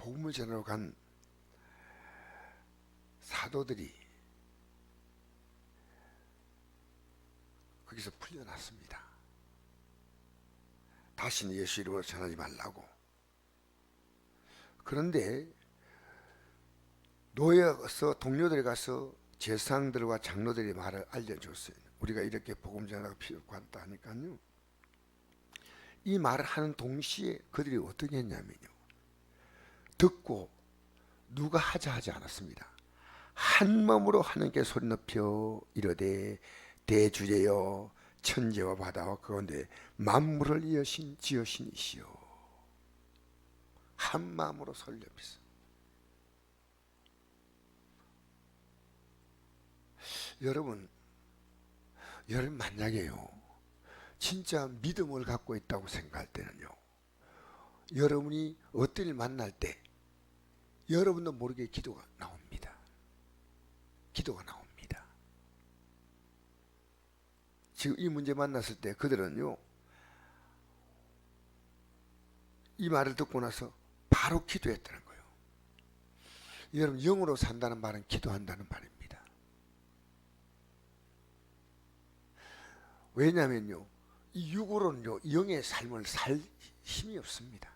복음을 전하러 간 사도들이 거기서 풀려났습니다. 다시는 예수 이름으로 전하지 말라고. 그런데 노예에서 동료들이 가서 제사장들과 장로들이 말을 알려줬어요. 우리가 이렇게 복음 전하가 필요하다 하니까요. 이 말을 하는 동시에 그들이 어떻게 했냐면요, 듣고 누가 하자 하지 않았습니다. 한 마음으로 하나님께 소리 높여 이르되 대주제여 천지와 바다와 그 가운데 만물을 지으신 이시여. 한 마음으로 소리 높였어. 여러분 만약에요 진짜 믿음을 갖고 있다고 생각할 때는요, 여러분이 어떤 일 만날 때 여러분도 모르게 기도가 나옵니다. 기도가 나옵니다. 지금 이 문제 만났을 때 그들은요, 이 말을 듣고 나서 바로 기도했다는 거예요. 여러분, 영으로 산다는 말은 기도한다는 말입니다. 왜냐면요, 이 육으로는요 영의 삶을 살 힘이 없습니다.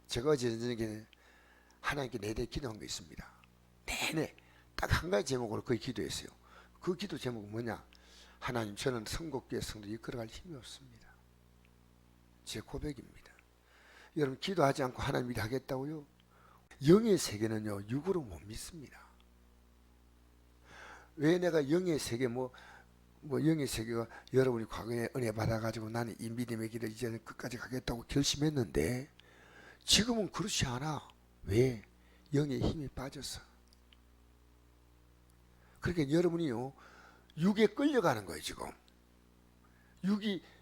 제가 저녁에 하나님께 내내 기도한 거 있습니다. 내내 딱 한 가지 제목으로 거의 기도했어요. 그 기도 제목은 뭐냐? 하나님, 저는 선곡교회 성도 이끌어갈 힘이 없습니다. 제 고백입니다. 여러분, 기도하지 않고 하나님 일 하겠다고요? 영의 세계는요 육으로 못 믿습니다. 왜 내가 영의 세계 영의 세계가 여러분이 과거에 은혜 받아가지고 나는 이 믿음의 길을 이제는 끝까지 가겠다고 결심했는데 지금은 그렇지 않아. 왜? 영의 힘이 빠져서. 그러니까 여러분이요 육에 끌려가는 거예요. 지금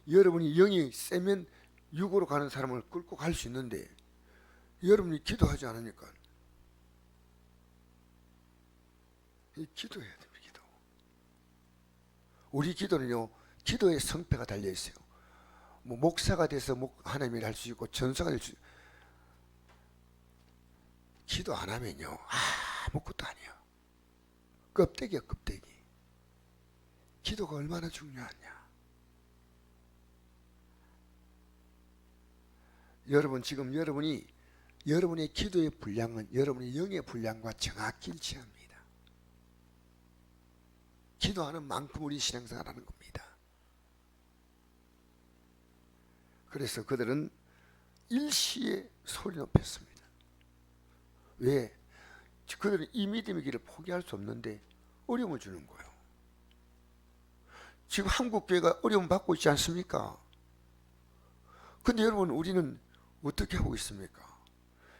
여러분이 영이 세면 육으로 가는 사람을 끌고 갈 수 있는데 여러분이 기도하지 않으니까 기도해야 됩니다. 기도. 우리 기도는요 기도의 성패가 달려 있어요. 목사가 돼서 하나님을 할 수 있고 전사가 될 수 있고, 기도 안 하면요 아무것도 아니야. 껍데기야 껍데기. 기도가 얼마나 중요하냐. 여러분, 지금 여러분의 기도의 분량은 여러분의 영의 분량과 정확히 일치합니다. 기도하는 만큼 우리 신앙생활 하는 겁니다. 그래서 그들은 일시에 소리 높였습니다. 왜? 그들은 이 믿음의 길을 포기할 수 없는데 어려움을 주는 거예요. 지금 한국교회가 어려움 받고 있지 않습니까? 근데 여러분, 우리는 어떻게 하고 있습니까?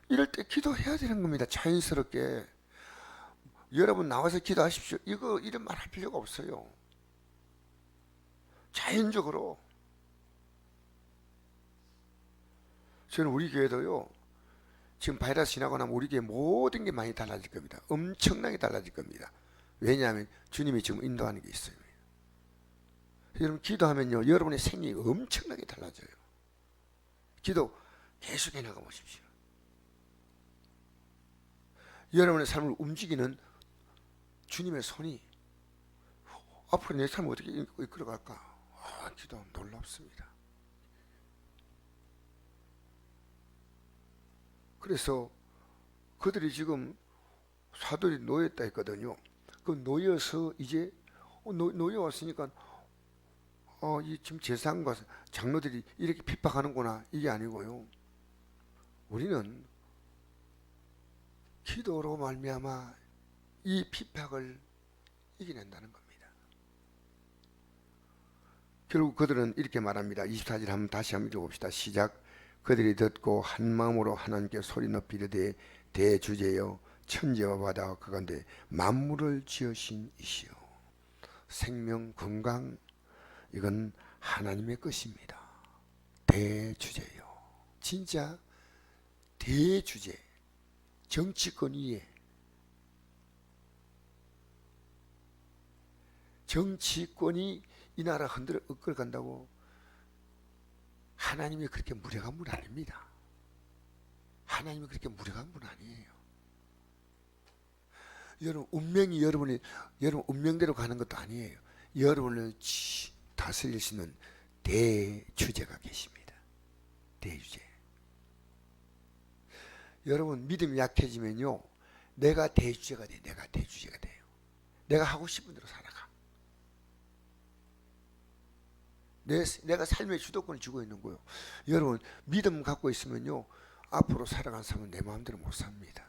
이럴 때 기도해야 되는 겁니다. 자연스럽게. 여러분 나와서 기도하십시오, 이런 말 할 필요가 없어요. 자연적으로. 저는 우리 교회도요 지금 바이러스 지나고 나면 우리 교회 모든 게 많이 달라질 겁니다. 엄청나게 달라질 겁니다. 왜냐하면 주님이 지금 인도하는 게 있어요. 여러분, 기도하면요 여러분의 생명이 엄청나게 달라져요. 기도 계속해 나가 보십시오. 여러분의 삶을 움직이는 주님의 손이 앞으로 내 삶을 어떻게 이끌어갈까? 기도 놀랍습니다. 그래서 그들이 지금 사도들이 놓였다 했거든요. 그 놓여서 이제 놓여 왔으니까 지금 제사장과 장로들이 이렇게 핍박하는구나, 이게 아니고요. 우리는 기도로 말미암아 이 핍박을 이겨낸다는 겁니다. 결국 그들은 이렇게 말합니다. 24절 한번 다시 한번 읽어봅시다. 시작. 그들이 듣고 한 마음으로 하나님께 소리 높이 이르되 대주제여 천지와 바다와 그 가운데 만물을 지으신 이시여. 생명 건강, 이건 하나님의 것입니다. 대주제요. 진짜 대주제. 정치권 위에, 정치권이 이 나라 흔들어 이끌어간다고 하나님이 그렇게 무례한 분 아닙니다. 하나님이 그렇게 무력한 분 아니에요. 여러분 운명이 여러분 운명대로 가는 것도 아니에요. 여러분을 다스릴 수 있는 대주제가 계십니다. 대주제. 여러분 믿음이 약해지면요, 내가 대주제가 돼. 내가 대주제가 돼요. 내가 하고 싶은 대로 살아가. 내가 삶의 주도권을 쥐고 있는 거예요. 여러분 믿음 갖고 있으면요, 앞으로 살아가는 삶은 내 마음대로 못 삽니다.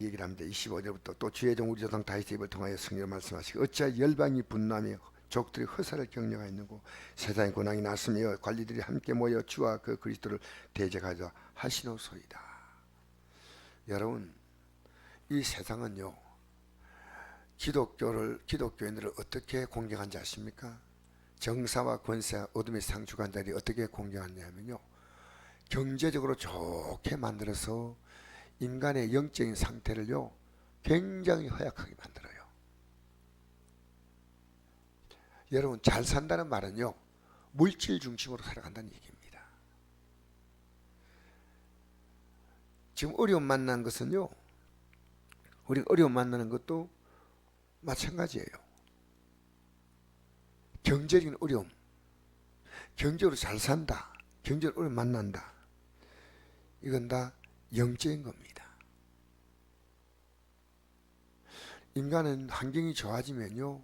얘기를 합니다. 25절부터 또 주의 종 우리 조상 다윗의 입을 통하여 성령을 말씀하시고 어찌하여 열방이 분노하며 족들이 허사를 격려하였느고 세상의 고난이 났으며 관리들이 함께 모여 주와 그 그리스도를 대적하자 하시노소이다. 여러분 이 세상은요, 기독교인들을 어떻게 공격한지 아십니까? 정사와 권세, 어둠의 상주관자들이 어떻게 공격하냐면요, 경제적으로 좋게 만들어서 인간의 영적인 상태를요 굉장히 허약하게 만들어요. 여러분 잘 산다는 말은요 물질 중심으로 살아간다는 얘기입니다. 지금 어려움 만난 것은요, 우리가 어려움 만나는 것도 마찬가지예요. 경제적인 어려움, 경제로 잘 산다, 경제로 어려움 만난다, 이건 다 영적인 겁니다. 인간은 환경이 좋아지면요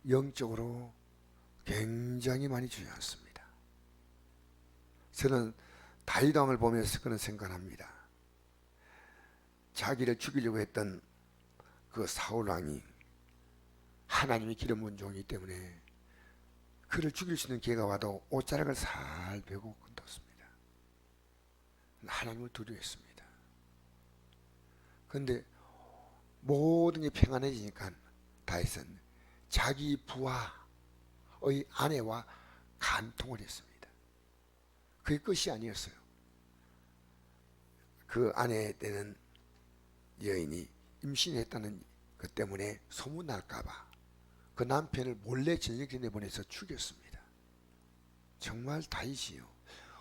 영적으로 굉장히 많이 주저앉습니다. 저는 다윗 왕을 보면서 그런 생각합니다. 자기를 죽이려고 했던 그 사울 왕이 하나님이 기름 부은 종이기 때문에 그를 죽일 수 있는 기회가 와도 옷자락을 살 베고 건뒀습니다. 하나님을 두려워했습니다. 그런데 모든 게 평안해지니까 다윗은 자기 부하의 아내와 간통을 했습니다. 그게 끝이 아니었어요. 그 아내 때는 여인이 임신했다는 것 때문에 소문날까봐 그 남편을 몰래 전역에 내보내서 죽였습니다. 정말 다윗이요,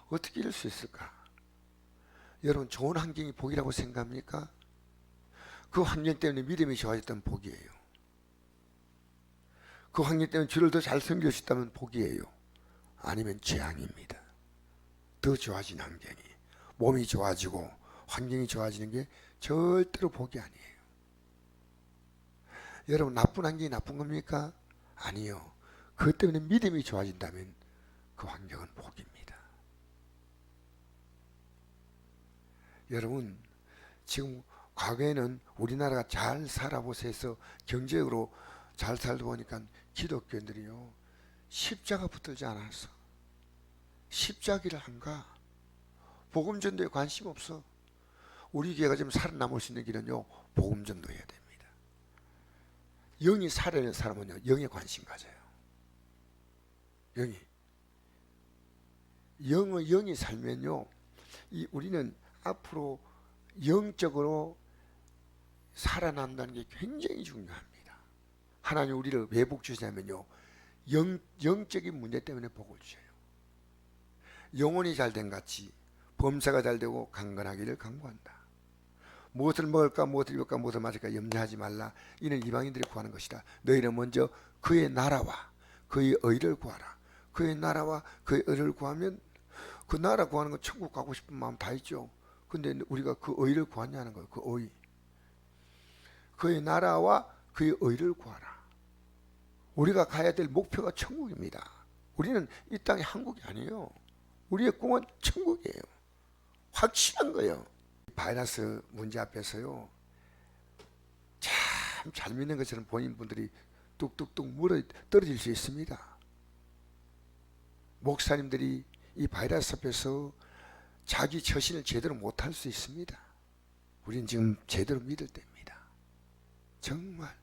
어떻게 이럴 수 있을까? 여러분 좋은 환경이 복이라고 생각합니까? 그 환경 때문에 믿음이 좋아졌다면 복이에요. 그 환경 때문에 주를 더 잘 섬길 수 있다면 복이에요. 아니면 재앙입니다. 더 좋아진 환경이, 몸이 좋아지고 환경이 좋아지는 게 절대로 복이 아니에요. 여러분 나쁜 환경이 나쁜 겁니까? 아니요. 그것 때문에 믿음이 좋아진다면 그 환경은 복입니다. 여러분 지금 과거에는 우리나라가 잘 살아보세요 해서 경제적으로 잘 살다 보니까 기독교인들이요 십자가 붙들지 않았어. 십자기를 한가? 복음 전도에 관심 없어. 우리 교회가 지금 살아남을 수 있는 길은요 복음 전도해야 됩니다. 영이 살아있는 사람은요 영에 관심 가져요. 영이 살면요 우리는 앞으로 영적으로 살아난다는 게 굉장히 중요합니다. 하나님 우리를 왜 복 주시냐면요 영적인 문제 때문에 복을 주셔요. 영혼이 잘된 같이 범사가 잘되고 강건하기를 간구한다. 무엇을 먹을까 무엇을 입을까 무엇을 마실까 염려하지 말라. 이는 이방인들이 구하는 것이다. 너희는 먼저 그의 나라와 그의 의를 구하라. 그의 나라와 그의 의를 구하면, 그 나라 구하는 건 천국 가고 싶은 마음 다 있죠. 근데 우리가 그 의를 구하냐는 거예요. 그 의, 그의 나라와 그의 의를 구하라. 우리가 가야 될 목표가 천국입니다. 우리는 이 땅이 한국이 아니에요. 우리의 꿈은 천국이에요. 확실한 거예요. 바이러스 문제 앞에서요 참 잘 믿는 것처럼 보이는 분들이 뚝뚝뚝 물어 떨어질 수 있습니다. 목사님들이 이 바이러스 앞에서 자기 처신을 제대로 못할 수 있습니다. 우리는 지금 제대로 믿을 때입니다. 정말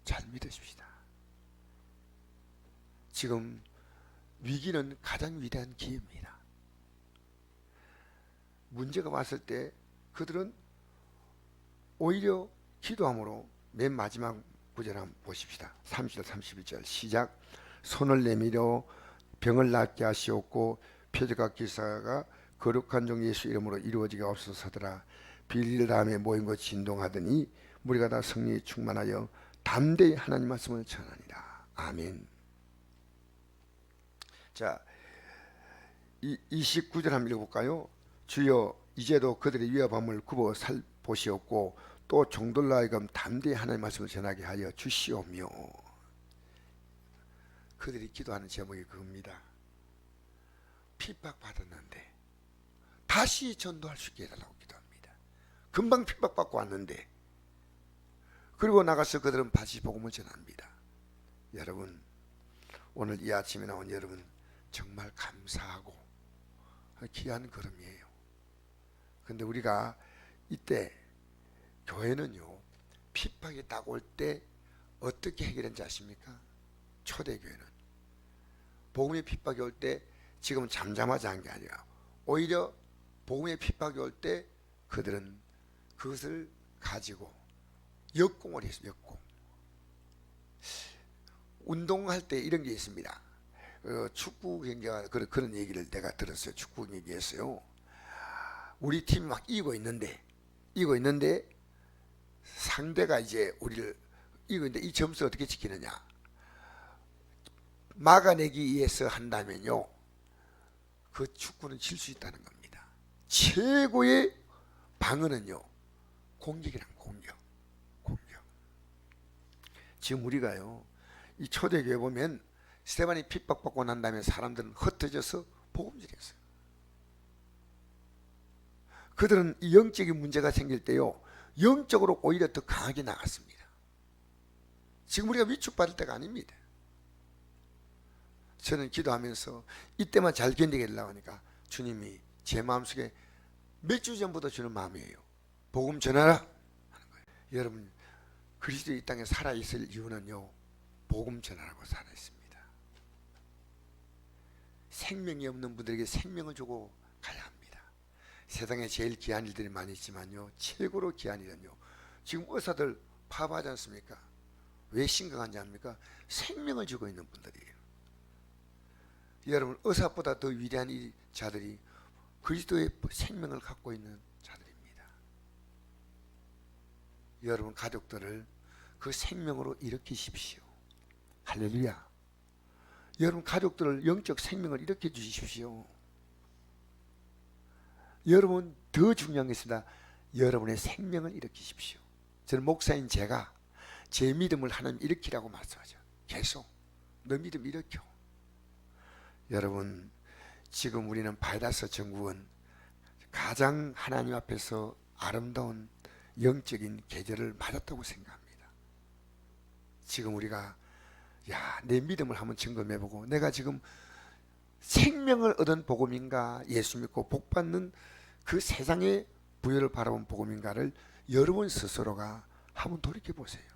잘 믿으십시다. 지금 위기는 가장 위대한 기회입니다. 문제가 왔을 때 그들은 오히려 기도함으로, 맨 마지막 구절 한번 보십시다. 30절 31절 시작. 손을 내밀어 병을 낫게 하시옵고 표적과 기사가 거룩한 종 예수 이름으로 이루어지게 없어서더라. 빌릴 다음에 모인 것 진동하더니 무리가 다 성령이 충만하여 담대히 하나님 말씀을 전하니라. 아멘. 자, 29절 한번 읽어볼까요? 주여 이제도 그들의 위협함을 굽어 살보시옵고 또 종들로 하여금 담대히 하나님 말씀을 전하게 하여 주시오며. 그들이 기도하는 제목이 그겁니다. 핍박받았는데 다시 전도할 수 있게 해달라고 기도합니다. 금방 핍박받고 왔는데, 그리고 나가서 그들은 다시 복음을 전합니다. 여러분, 오늘 이 아침에 나온 여러분 정말 감사하고 귀한 걸음이에요. 근데 우리가 이때 교회는요, 핍박이 딱 올 때 어떻게 해결했는지 아십니까? 초대교회는 복음의 핍박이 올 때 지금 잠잠하지 않은 게 아니라 오히려 복음의 핍박이 올 때 그들은 그것을 가지고 역공을 했어요. 역공. 운동할 때 이런 게 있습니다. 축구 경기가 그런 얘기를 내가 들었어요. 축구 얘기했어요. 우리 팀이 막 이기고 있는데 상대가 이제 우리를 이기고 있는데 이 점수를 어떻게 지키느냐? 막아내기 위해서 한다면요, 그 축구는 질 수 있다는 겁니다. 최고의 방어는요, 공격이란 공격. 지금 우리가요, 이 초대교회 보면 스데반이 핍박받고 난 다음에 사람들은 흩어져서 복음질했어요. 그들은 이 영적인 문제가 생길 때요, 영적으로 오히려 더 강하게 나갔습니다. 지금 우리가 위축받을 때가 아닙니다. 저는 기도하면서 이때만 잘 견디게 하려고 하니까 주님이 제 마음속에 몇 주 전부터 주는 마음이에요. 복음 전하라 하는 거예요. 여러분, 그리스도 이 땅에 살아있을 이유는요, 복음 전하라고 살아있습니다. 생명이 없는 분들에게 생명을 주고 가야 합니다. 세상에 제일 귀한 일들이 많이 있지만요, 최고로 귀한 일은요, 지금 의사들 파업하지 않습니까? 왜 심각한지 압니까? 생명을 주고 있는 분들이에요. 여러분, 의사보다 더 위대한 이 자들이 그리스도의 생명을 갖고 있는 자들입니다. 여러분 가족들을 그 생명으로 일으키십시오. 할렐루야. 여러분 가족들을 영적 생명을 일으켜 주십시오. 여러분 더 중요한 게 있습니다. 여러분의 생명을 일으키십시오. 저는 목사인 제가 제 믿음을 하나님 일으키라고 말씀하죠. 계속 너 믿음 일으켜. 여러분, 지금 우리는 바이다스 전국은 가장 하나님 앞에서 아름다운 영적인 계절을 맞았다고 생각합니다. 지금 우리가 내 믿음을 한번 점검해보고 내가 지금 생명을 얻은 복음인가, 예수 믿고 복받는 그 세상의 부여를 바라본 복음인가를 여러분 스스로가 한번 돌이켜보세요.